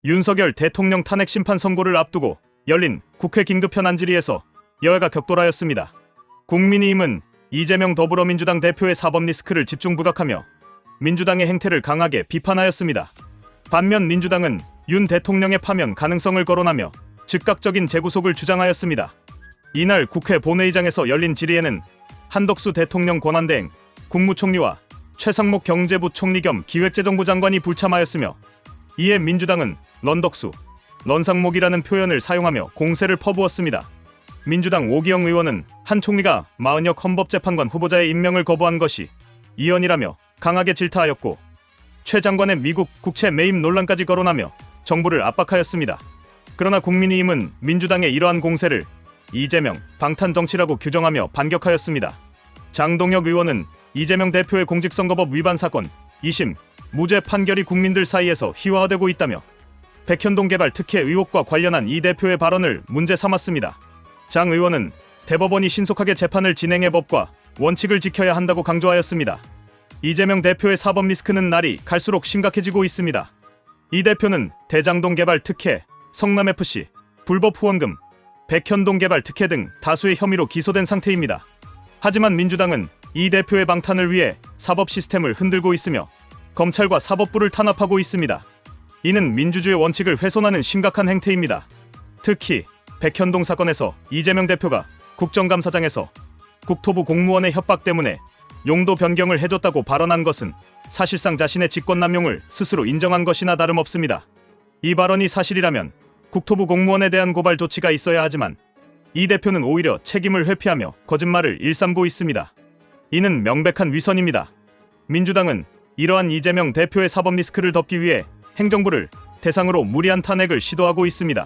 윤석열 대통령 탄핵 심판 선고를 앞두고 열린 국회 긴급현안 질의에서 여야가 격돌하였습니다. 국민의힘은 이재명 더불어민주당 대표의 사법 리스크를 집중 부각하며 민주당의 행태를 강하게 비판하였습니다. 반면 민주당은 윤 대통령의 파면 가능성을 거론하며 즉각적인 재구속을 주장하였습니다. 이날 국회 본회의장에서 열린 질의에는 한덕수 대통령 권한대행 국무총리와 최상목 경제부 총리 겸 기획재정부 장관이 불참하였으며, 이에 민주당은 런덕수, 런상목이라는 표현을 사용하며 공세를 퍼부었습니다. 민주당 오기영 의원은 한 총리가 마은혁 헌법재판관 후보자의 임명을 거부한 것이 이연이라며 강하게 질타하였고, 최 장관의 미국 국채 매입 논란까지 거론하며 정부를 압박하였습니다. 그러나 국민의힘은 민주당의 이러한 공세를 이재명 방탄 정치라고 규정하며 반격하였습니다. 장동혁 의원은 이재명 대표의 공직선거법 위반 사건 2심 무죄 판결이 국민들 사이에서 희화화되고 있다며 백현동 개발 특혜 의혹과 관련한 이 대표의 발언을 문제 삼았습니다. 장 의원은 대법원이 신속하게 재판을 진행해 법과 원칙을 지켜야 한다고 강조하였습니다. 이재명 대표의 사법 리스크는 날이 갈수록 심각해지고 있습니다. 이 대표는 대장동 개발 특혜, 성남FC, 불법 후원금, 백현동 개발 특혜 등 다수의 혐의로 기소된 상태입니다. 하지만 민주당은 이 대표의 방탄을 위해 사법 시스템을 흔들고 있으며 검찰과 사법부를 탄압하고 있습니다. 이는 민주주의 원칙을 훼손하는 심각한 행태입니다. 특히 백현동 사건에서 이재명 대표가 국정감사장에서 국토부 공무원의 협박 때문에 용도 변경을 해줬다고 발언한 것은 사실상 자신의 직권남용을 스스로 인정한 것이나 다름없습니다. 이 발언이 사실이라면 국토부 공무원에 대한 고발 조치가 있어야 하지만 이 대표는 오히려 책임을 회피하며 거짓말을 일삼고 있습니다. 이는 명백한 위선입니다. 민주당은 이러한 이재명 대표의 사법 리스크를 덮기 위해 행정부를 대상으로 무리한 탄핵을 시도하고 있습니다.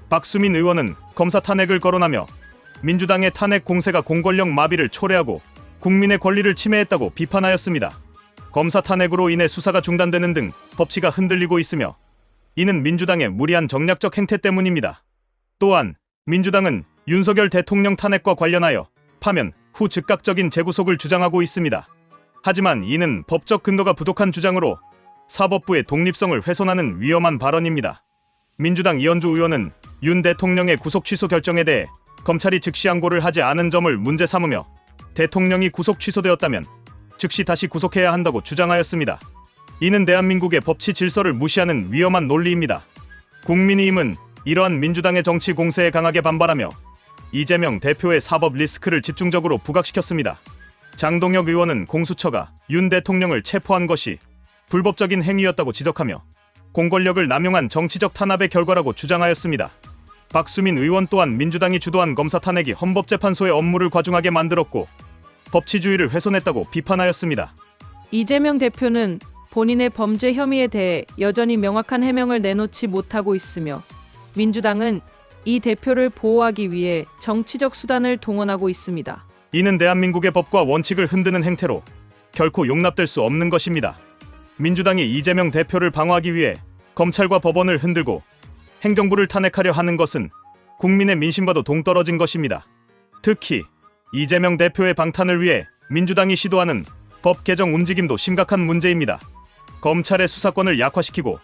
박수민 의원은 검사 탄핵을 거론하며 민주당의 탄핵 공세가 공권력 마비를 초래하고 국민의 권리를 침해했다고 비판하였습니다. 검사 탄핵으로 인해 수사가 중단되는 등 법치가 흔들리고 있으며 이는 민주당의 무리한 정략적 행태 때문입니다. 또한 민주당은 윤석열 대통령 탄핵과 관련하여 파면 후 즉각적인 재구속을 주장하고 있습니다. 하지만 이는 법적 근거가 부족한 주장으로 사법부의 독립성을 훼손하는 위험한 발언입니다. 민주당 이현주 의원은 윤 대통령의 구속 취소 결정에 대해 검찰이 즉시 항고를 하지 않은 점을 문제 삼으며 대통령이 구속 취소되었다면 즉시 다시 구속해야 한다고 주장하였습니다. 이는 대한민국의 법치 질서를 무시하는 위험한 논리입니다. 국민의힘은 이러한 민주당의 정치 공세에 강하게 반발하며 이재명 대표의 사법 리스크를 집중적으로 부각시켰습니다. 장동혁 의원은 공수처가 윤 대통령을 체포한 것이 불법적인 행위였다고 지적하며 공권력을 남용한 정치적 탄압의 결과라고 주장하였습니다. 박수민 의원 또한 민주당이 주도한 검사 탄핵이 헌법재판소의 업무를 과중하게 만들었고 법치주의를 훼손했다고 비판하였습니다. 이재명 대표는 본인의 범죄 혐의에 대해 여전히 명확한 해명을 내놓지 못하고 있으며 민주당은 이 대표를 보호하기 위해 정치적 수단을 동원하고 있습니다. 이는 대한민국의 법과 원칙을 흔드는 행태로 결코 용납될 수 없는 것입니다. 민주당이 이재명 대표를 방어하기 위해 검찰과 법원을 흔들고 행정부를 탄핵하려 하는 것은 국민의 민심과도 동떨어진 것입니다. 특히 이재명 대표의 방탄을 위해 민주당이 시도하는 법 개정 움직임도 심각한 문제입니다. 검찰의 수사권을 약화시키고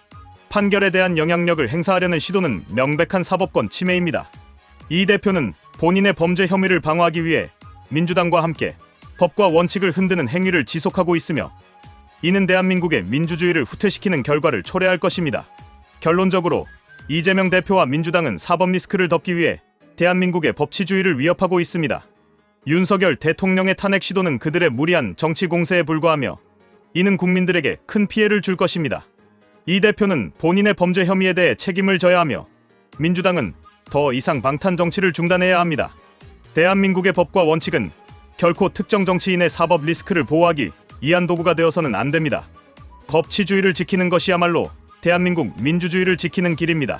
판결에 대한 영향력을 행사하려는 시도는 명백한 사법권 침해입니다. 이 대표는 본인의 범죄 혐의를 방어하기 위해 민주당과 함께 법과 원칙을 흔드는 행위를 지속하고 있으며 이는 대한민국의 민주주의를 후퇴시키는 결과를 초래할 것입니다. 결론적으로 이재명 대표와 민주당은 사법 리스크를 덮기 위해 대한민국의 법치주의를 위협하고 있습니다. 윤석열 대통령의 탄핵 시도는 그들의 무리한 정치 공세에 불과하며 이는 국민들에게 큰 피해를 줄 것입니다. 이 대표는 본인의 범죄 혐의에 대해 책임을 져야 하며 민주당은 더 이상 방탄 정치를 중단해야 합니다. 대한민국의 법과 원칙은 결코 특정 정치인의 사법 리스크를 보호하기 위한 도구가 되어서는 안 됩니다. 법치주의를 지키는 것이야말로 대한민국 민주주의를 지키는 길입니다.